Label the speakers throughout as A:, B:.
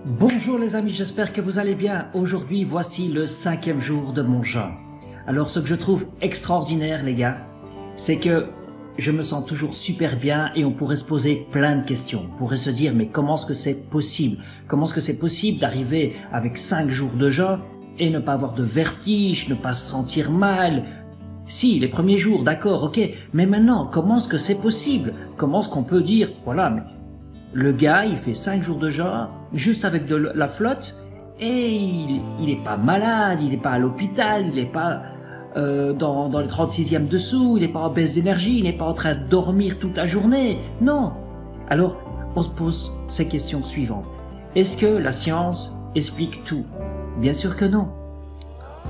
A: Bonjour les amis, j'espère que vous allez bien. Aujourd'hui, voici le 5e jour de mon jeûne. Alors ce que je trouve extraordinaire les gars, c'est que je me sens toujours super bien et on pourrait se poser plein de questions. On pourrait se dire mais comment est-ce que c'est possible? Comment est-ce que c'est possible d'arriver avec 5 jours de jeûne et ne pas avoir de vertige, ne pas se sentir mal? Si, les premiers jours, d'accord, ok, mais maintenant, comment est-ce que c'est possible? Comment est-ce qu'on peut dire, voilà, mais le gars, il fait 5 jours de jeûne, juste avec de la flotte, et il est pas malade, il est pas à l'hôpital, il est pas dans les 36e dessous, il est pas en baisse d'énergie, il n'est pas en train de dormir toute la journée, non. Alors, on se pose ces questions suivantes. Est-ce que la science explique tout? Bien sûr que non.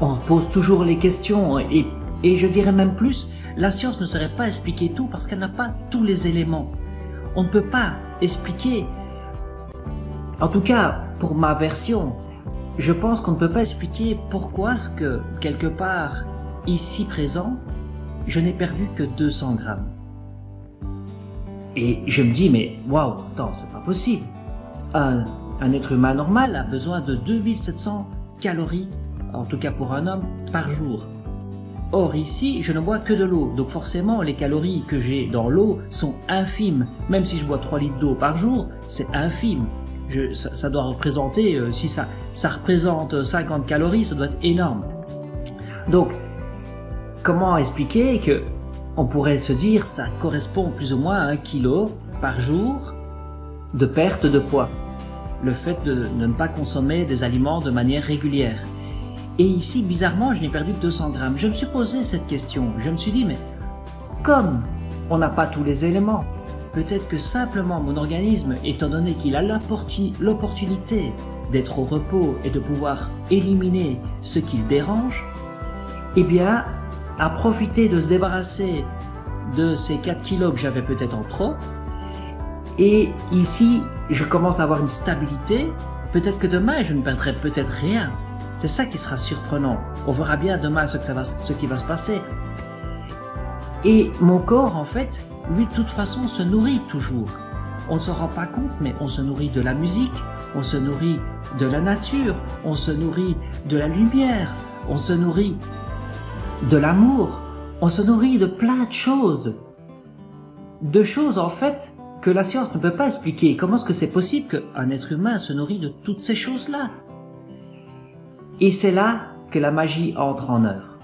A: On pose toujours les questions, et je dirais même plus, la science ne saurait pas expliquer tout parce qu'elle n'a pas tous les éléments. On ne peut pas expliquer, en tout cas pour ma version, je pense qu'on ne peut pas expliquer pourquoi est-ce que quelque part ici présent, je n'ai perdu que 200 grammes. Et je me dis mais waouh, attends, c'est pas possible. Un être humain normal a besoin de 2700 calories, en tout cas pour un homme, par jour. Or ici, je ne bois que de l'eau, donc forcément les calories que j'ai dans l'eau sont infimes. Même si je bois 3 litres d'eau par jour, c'est infime. Ça doit représenter, si ça représente 50 calories, ça doit être énorme. Donc, comment expliquer que on pourrait se dire ça correspond plus ou moins à 1 kilo par jour de perte de poids. Le fait de ne pas consommer des aliments de manière régulière. Et ici, bizarrement, je n'ai perdu que 200 grammes. Je me suis posé cette question. Je me suis dit, mais comme on n'a pas tous les éléments, peut-être que simplement mon organisme, étant donné qu'il a l'opportunité d'être au repos et de pouvoir éliminer ce qui le dérange, eh bien, a profité de se débarrasser de ces 4 kilos que j'avais peut-être en trop. Et ici, je commence à avoir une stabilité. Peut-être que demain, je ne perdrai peut-être rien. C'est ça qui sera surprenant. On verra bien demain ce qui va se passer. Et mon corps, en fait, lui, de toute façon, se nourrit toujours. On ne s'en rend pas compte, mais on se nourrit de la musique, on se nourrit de la nature, on se nourrit de la lumière, on se nourrit de l'amour, on se nourrit de plein de choses. De choses, en fait, que la science ne peut pas expliquer. Comment est-ce que c'est possible qu'un être humain se nourrit de toutes ces choses-là? Et c'est là que la magie entre en œuvre.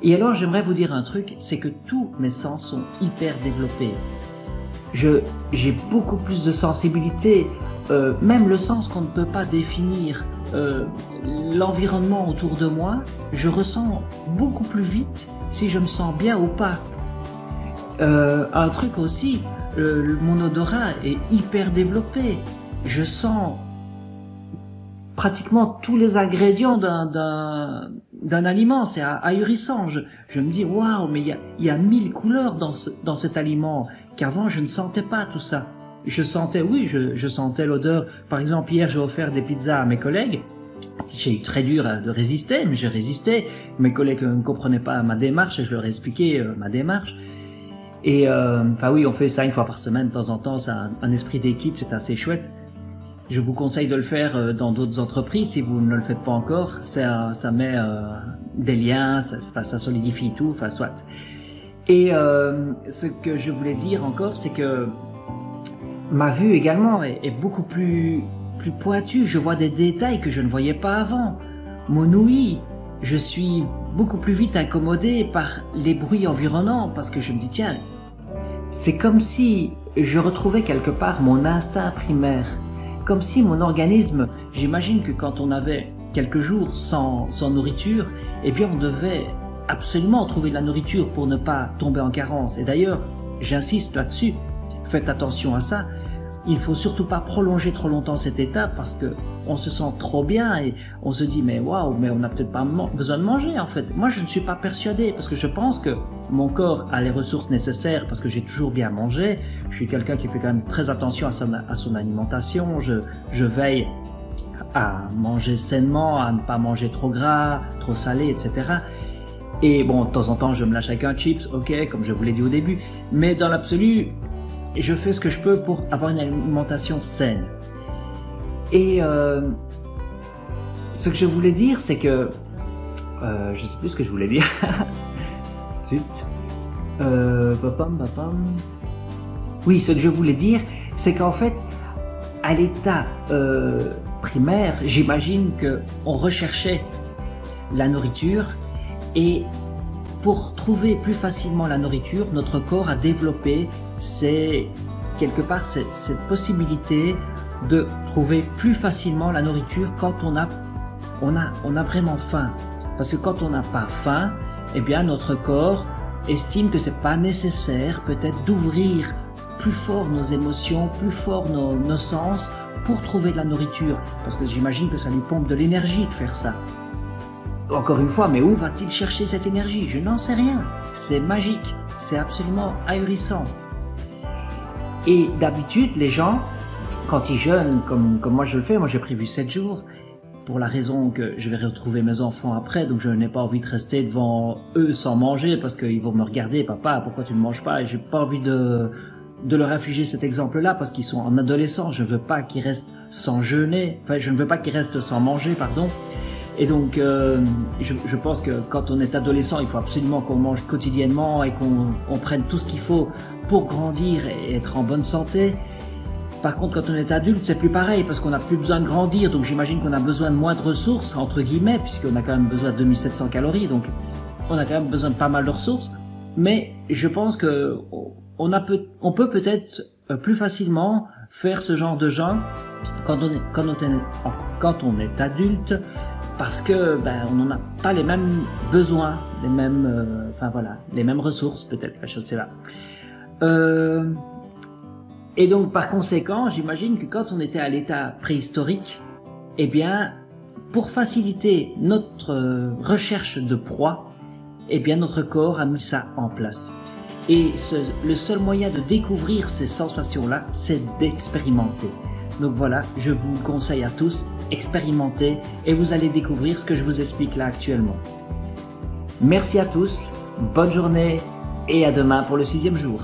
A: Et alors j'aimerais vous dire un truc, c'est que tous mes sens sont hyper développés. J'ai beaucoup plus de sensibilité, même le sens qu'on ne peut pas définir, l'environnement autour de moi, je ressens beaucoup plus vite si je me sens bien ou pas. Un truc aussi, mon odorat est hyper développé. Je sens pratiquement tous les ingrédients d'un aliment, c'est ahurissant. Je me dis waouh, mais il y a 1000 couleurs dans cet aliment qu'avant je ne sentais pas tout ça. Je sentais, oui, je sentais l'odeur. Par exemple, hier j'ai offert des pizzas à mes collègues. J'ai eu très dur de résister, mais j'ai résisté. Mes collègues ne comprenaient pas ma démarche et je leur ai expliqué ma démarche. Et enfin oui, on fait ça 1 fois par semaine de temps en temps. C'est un esprit d'équipe, c'est assez chouette. Je vous conseille de le faire dans d'autres entreprises si vous ne le faites pas encore. Ça met des liens, ça solidifie tout, enfin soit. Et ce que je voulais dire encore, c'est que ma vue également est beaucoup plus pointue. Je vois des détails que je ne voyais pas avant. Mon ouïe, je suis beaucoup plus vite incommodé par les bruits environnants parce que je me dis tiens, c'est comme si je retrouvais quelque part mon instinct primaire. Comme si mon organisme, j'imagine que quand on avait quelques jours sans nourriture, eh bien on devait absolument trouver de la nourriture pour ne pas tomber en carence. Et d'ailleurs, j'insiste là-dessus, faites attention à ça. Il ne faut surtout pas prolonger trop longtemps cet état parce que on se sent trop bien et on se dit mais waouh, mais on n'a peut-être pas besoin de manger en fait. Moi je ne suis pas persuadé parce que je pense que mon corps a les ressources nécessaires parce que j'ai toujours bien mangé. Je suis quelqu'un qui fait quand même très attention à son alimentation. Je veille à manger sainement, à ne pas manger trop gras, trop salé, etc. Et bon, de temps en temps je me lâche avec un chips, ok, comme je vous l'ai dit au début. Mais dans l'absolu, je fais ce que je peux pour avoir une alimentation saine. Et ce que je voulais dire, c'est que... je sais plus ce que je voulais dire. Zut. Oui, ce que je voulais dire, c'est qu'en fait, à l'état primaire, j'imagine qu'on recherchait la nourriture et pour trouver plus facilement la nourriture, notre corps a développé quelque part cette possibilité de trouver plus facilement la nourriture quand on a vraiment faim. Parce que quand on n'a pas faim, eh bien notre corps estime que c'est pas nécessaire peut-être d'ouvrir plus fort nos émotions, plus fort nos sens pour trouver de la nourriture. Parce que j'imagine que ça lui pompe de l'énergie de faire ça. Encore une fois, mais où va-t-il chercher cette énergie? Je n'en sais rien. C'est magique, c'est absolument ahurissant. Et d'habitude, les gens, quand ils jeûnent, comme moi je le fais, moi j'ai prévu 7 jours, pour la raison que je vais retrouver mes enfants après, donc je n'ai pas envie de rester devant eux sans manger, parce qu'ils vont me regarder, papa, pourquoi tu ne manges pas? Et j'ai pas envie de leur infliger cet exemple-là, parce qu'ils sont en adolescence, je veux pas qu'ils restent sans jeûner, enfin je ne veux pas qu'ils restent sans manger, pardon. Et donc, je pense que quand on est adolescent, il faut absolument qu'on mange quotidiennement et qu'on prenne tout ce qu'il faut pour grandir et être en bonne santé. Par contre, quand on est adulte, c'est plus pareil parce qu'on n'a plus besoin de grandir. Donc, j'imagine qu'on a besoin de moins de ressources, entre guillemets, puisqu'on a quand même besoin de 2700 calories. Donc, on a quand même besoin de pas mal de ressources. Mais je pense que on peut peut-être plus facilement faire ce genre de jeûne quand on est adulte. Parce que on n'en a pas les mêmes besoins, les mêmes, les mêmes ressources peut-être, je ne sais pas. Et donc par conséquent, j'imagine que quand on était à l'état préhistorique, eh bien, pour faciliter notre recherche de proie, eh bien notre corps a mis ça en place. Et le seul moyen de découvrir ces sensations-là, c'est d'expérimenter. Donc voilà, je vous conseille à tous, expérimentez et vous allez découvrir ce que je vous explique là actuellement. Merci à tous, bonne journée et à demain pour le 6e jour.